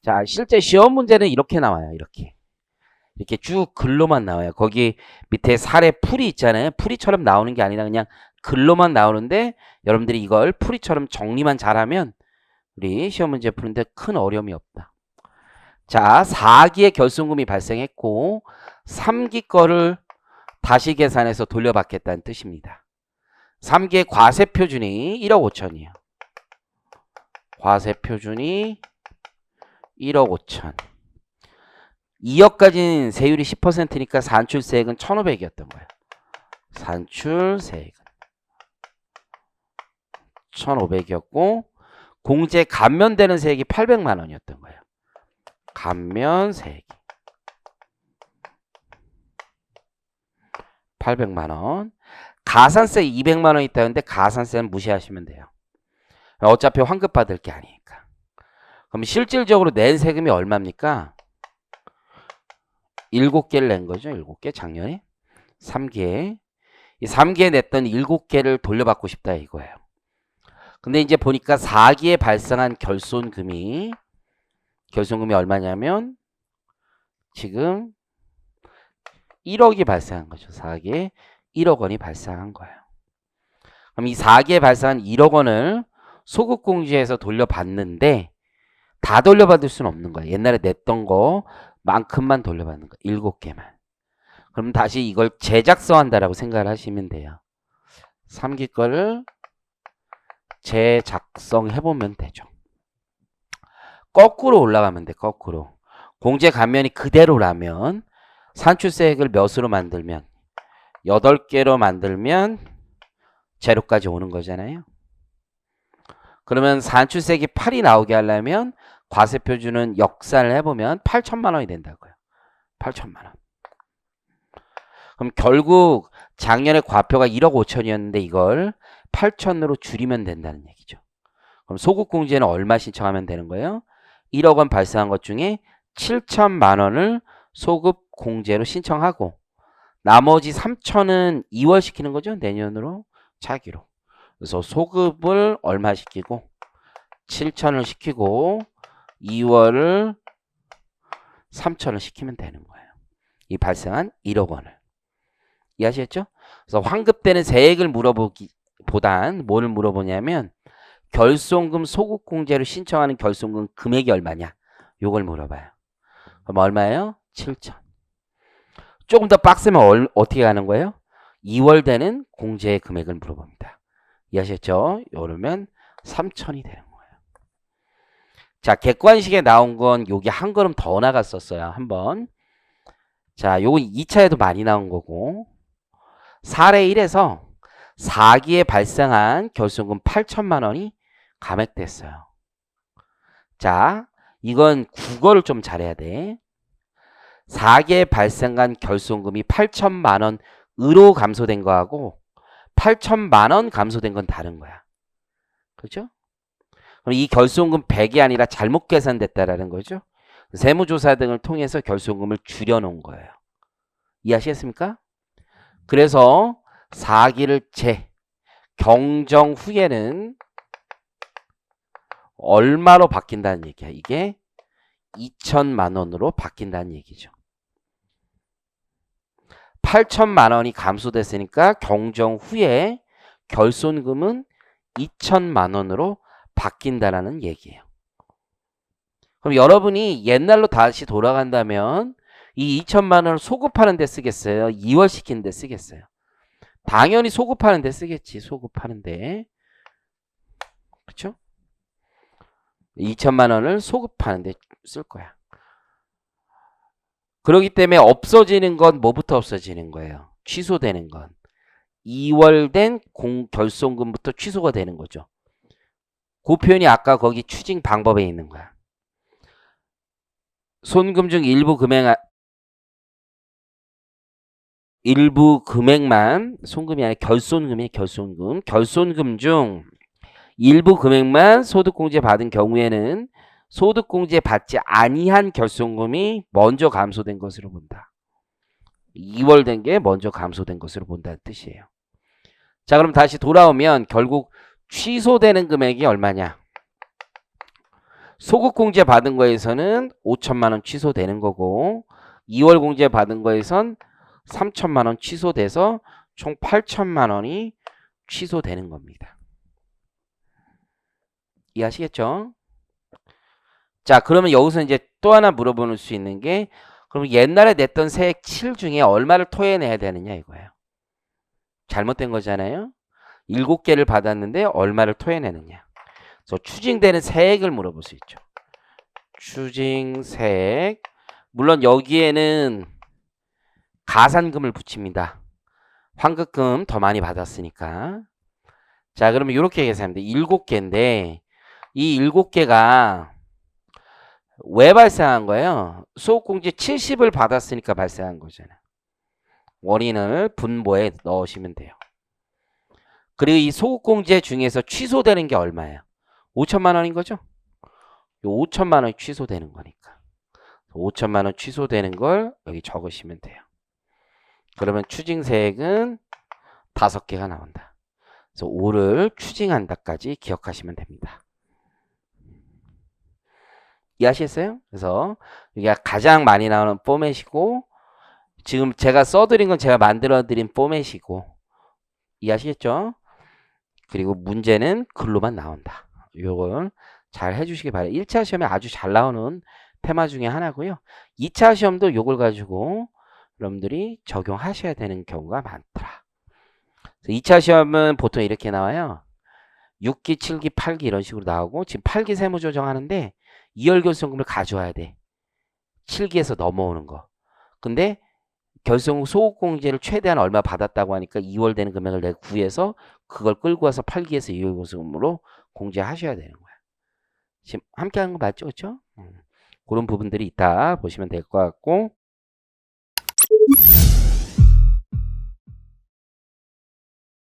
자, 실제 시험 문제는 이렇게 나와요. 이렇게 쭉 글로만 나와요. 거기 밑에 사례 풀이 있잖아요. 풀이처럼 나오는 게 아니라 그냥 글로만 나오는데 여러분들이 이걸 풀이처럼 정리만 잘하면 우리 시험 문제 푸는데 큰 어려움이 없다. 자, 4기의 결손금이 발생했고 3기 거를 다시 계산해서 돌려받겠다는 뜻입니다. 3기의 과세표준이 1억 5천이에요. 과세표준이 1억 5천. 2억까지는 세율이 10%니까 산출세액은 1,500이었던 거예요. 산출세액은 1,500이었고 공제 감면되는 세액이 800만 원이었던 거예요. 감면세액이 800만 원. 가산세 200만 원 있다는데 가산세는 무시하시면 돼요. 어차피 환급 받을 게 아니니까. 그럼 실질적으로 낸 세금이 얼마입니까? 7개를 낸 거죠. 7개 작년에. 3개. 이 3기에 냈던 7개를 돌려받고 싶다 이거예요. 근데 이제 보니까 4기에 발생한 결손금이 얼마냐면 지금 1억이 발생한 거죠. 4기에 1억 원이 발생한 거예요. 그럼 이 4기에 발생한 1억 원을 소급공제에서 돌려받는데 다 돌려받을 수는 없는 거예요. 옛날에 냈던 거만큼만 돌려받는 거예요. 7개만. 그럼 다시 이걸 재작성한다라고 생각을 하시면 돼요. 3기 거를 재작성해보면 되죠. 거꾸로 올라가면 돼. 거꾸로. 공제 감면이 그대로라면 산출세액을 몇으로 만들면 8개로 만들면 제로까지 오는 거잖아요. 그러면 산출세액이 8이 나오게 하려면 과세표준은 역산을 해보면 8천만 원이 된다고요. 8천만 원. 그럼 결국 작년에 과표가 1억 5천이었는데 이걸 8천으로 줄이면 된다는 얘기죠. 그럼 소급공제는 얼마 신청하면 되는 거예요? 1억 원 발생한 것 중에 7천만 원을 소급공제로 신청하고 나머지 3천은 2월 시키는 거죠. 내년으로 차기로. 그래서 소급을 얼마 시키고 7천을 시키고 2월을 3천을 시키면 되는 거예요. 이 발생한 1억 원을. 이해하시겠죠? 그래서 환급되는 세액을 물어보기보단 뭐를 물어보냐면 결손금 소급공제를 신청하는 결손금 금액이 얼마냐? 요걸 물어봐요. 그럼 얼마예요? 7천. 조금 더 빡세면 어떻게 가는 거예요? 2월 되는 공제 금액을 물어봅니다. 이해하셨죠? 이러면 3천이 되는 거예요. 자, 객관식에 나온 건 여기 한 걸음 더 나갔었어요. 한번. 자, 요거 2차에도 많이 나온 거고 사례 1에서 4기에 발생한 결손금 8천만 원이 감액됐어요. 자, 이건 국어를 좀 잘해야 돼. 4기에 발생한 결손금이 8천만 원으로 감소된 거하고 8천만 원 감소된 건 다른 거야. 그렇죠? 그럼 이 결손금 100이 아니라 잘못 계산됐다라는 거죠. 세무조사 등을 통해서 결손금을 줄여놓은 거예요. 이해하시겠습니까? 그래서 4기를 경정 후에는 얼마로 바뀐다는 얘기야. 이게 2천만 원으로 바뀐다는 얘기죠. 8천만 원이 감소됐으니까 경정 후에 결손금은 2천만 원으로 바뀐다라는 얘기예요. 그럼 여러분이 옛날로 다시 돌아간다면 이 2천만 원을 소급하는 데 쓰겠어요? 2월 시키는 데 쓰겠어요? 당연히 소급하는 데 쓰겠지. 소급하는 데. 그렇죠? 2천만 원을 소급하는 데 쓸 거야. 그렇기 때문에 없어지는 건 뭐부터 없어지는 거예요? 취소되는 건. 2월 된 결손금부터 취소가 되는 거죠. 그 표현이 아까 거기 추징 방법에 있는 거야. 손금 중 일부 금액만, 손금이 아니라 결손금이에요. 결손금 중 일부 금액만 소득공제 받은 경우에는 소득공제 받지 아니한 결손금이 먼저 감소된 것으로 본다. 2월 된 게 먼저 감소된 것으로 본다는 뜻이에요. 자, 그럼 다시 돌아오면 결국 취소되는 금액이 얼마냐? 소급 공제 받은 거에서는 5천만 원 취소되는 거고 2월 공제 받은 거에선 3천만 원 취소돼서 총 8천만 원이 취소되는 겁니다. 이해하시겠죠? 자, 그러면 여기서 이제 또 하나 물어볼 수 있는 게 그럼 옛날에 냈던 세액 7 중에 얼마를 토해내야 되느냐 이거예요. 잘못된 거잖아요. 7개를 받았는데 얼마를 토해내느냐. 그래서 추징되는 세액을 물어볼 수 있죠. 추징세액. 물론 여기에는 가산금을 붙입니다. 환급금 더 많이 받았으니까. 자, 그러면 이렇게 계산하면 돼. 7개인데 이 7개가 왜 발생한 거예요? 소득공제 70을 받았으니까 발생한 거잖아요. 원인을 분모에 넣으시면 돼요. 그리고 이 소득공제 중에서 취소되는 게 얼마예요? 5천만 원인 거죠? 5천만 원이 취소되는 거니까. 5천만 원 취소되는 걸 여기 적으시면 돼요. 그러면 추징세액은 5개가 나온다. 그래서 5를 추징한다까지 기억하시면 됩니다. 이해하시겠어요? 그래서 여기가 가장 많이 나오는 포맷이고 지금 제가 써드린 건 제가 만들어드린 포맷이고 이해하시겠죠? 그리고 문제는 글로만 나온다. 요걸 잘 해주시기 바랍니다. 1차 시험에 아주 잘 나오는 테마 중에 하나고요. 2차 시험도 요걸 가지고 여러분들이 적용하셔야 되는 경우가 많더라. 2차 시험은 보통 이렇게 나와요. 6기, 7기, 8기 이런 식으로 나오고 지금 8기 세무조정 하는데 2월 결손금을 가져와야 돼. 7기에서 넘어오는 거. 근데 결손금 소득공제를 최대한 얼마 받았다고 하니까 2월 되는 금액을 내가 구해서 그걸 끌고 와서 8기에서 2월 결손금으로 공제하셔야 되는 거야. 지금 함께 하는 거 맞죠? 그렇죠? 그런 부분들이 있다 보시면 될 것 같고